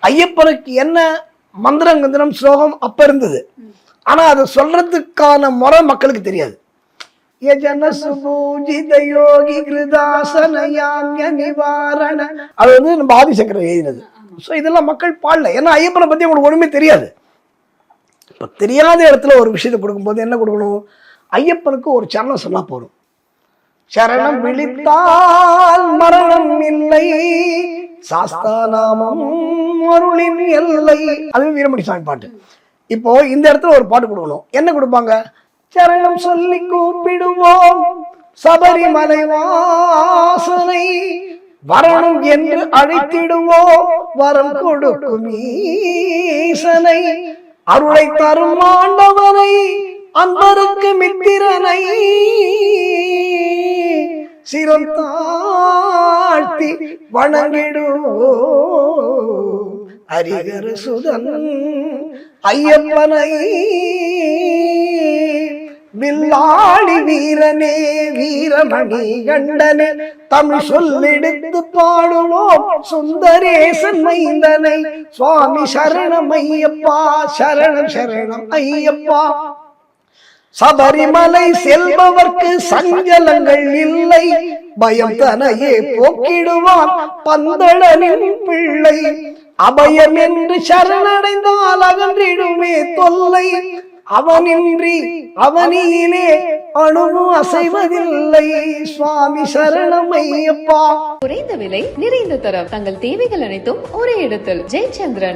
ஐயப்பனுக்கு என்ன மந்திரம் கந்திரம் ஸ்லோகம் அப்ப இருந்தது, ஆனா அதை சொல்றதுக்கான முறை மக்களுக்கு தெரியாது. யோகி கிருதாசனயாம்ய நிவாரண, அது வந்து நம்ம ஆதிசங்கரர் எழுதினது. ஸோ இதெல்லாம் மக்கள் பாடல, ஏன்னா ஐயப்பனை பத்தி அவங்களுக்கு ஒண்ணுமே தெரியாது. இப்ப தெரியாத இடத்துல ஒரு விஷயத்தை கொடுக்கும்போது என்ன கொடுக்கணும், ஐயப்பனுக்கு ஒரு சரணம் சொன்னா போதும். சரணம் விழித்தால் மரணம் இல்லை, சாஸ்தாநாமம் அருளின் எல்லை, அது வீரமணி சாமி பாட்டு. இப்போ இந்த இடத்துல ஒரு பாட்டு கொடுக்கணும், என்ன கொடுப்பாங்க, சரணம் சொல்லி கூப்பிடுவோம் சபரிமலை வாசனை, வரணும் என்று அழைத்திடுவோம் வரம் கொடுக்கும் ஈசனை, அருளை தரும் ஆண்டவனை அன்பருக்கு மித்திரனை, சிரம் தாழ்த்தி வணங்கிடுவோம் ஹரிகர சுதன் ஐயப்பனை, வில்லாளி வீரனே வீரமணி கண்டனே, தமிழ் சொல்லெடுத்து பாடுவோம் சுந்தரேசன் மைந்தனை, சுவாமி சரணம் ஐயப்பா சரணம் சரணம் ஐயப்பா. சபரிமலை செல்பவர்க்கு சஞ்சலங்கள் இல்லை, பயம் தனையே போக்கிடுவான் பந்தளனின் பிள்ளை, அபயம் என்று சரணடைந்தால் அகன்றிடுமே தொல்லை, அவனின்றி அவனியிலே அணுவு அசைவதில்லை, சுவாமி சரணம் ஐயப்பா. குறைந்த விலை நிறைந்த தரம், தங்கள் தேவைகள் அனைத்தும் ஒரே இடத்தில். ஜெயச்சந்திரன்